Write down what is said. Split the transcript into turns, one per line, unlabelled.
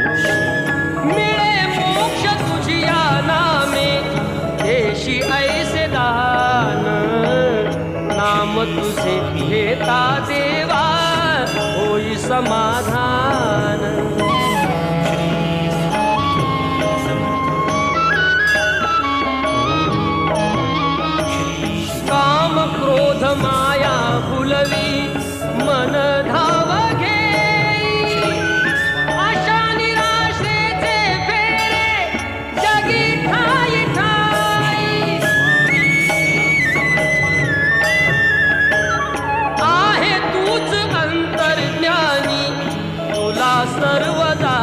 मिळे मोक्ष तुझिया नामे देशी ऐसे दान नाम तुझे घेता देवा होई समाधान काम क्रोध माया भुलवी मन धाव घेई आशा निराशेचे फेरे जगी ठाई ठाई आहे तूच अंतर्ज्ञानी तुला सर्वदा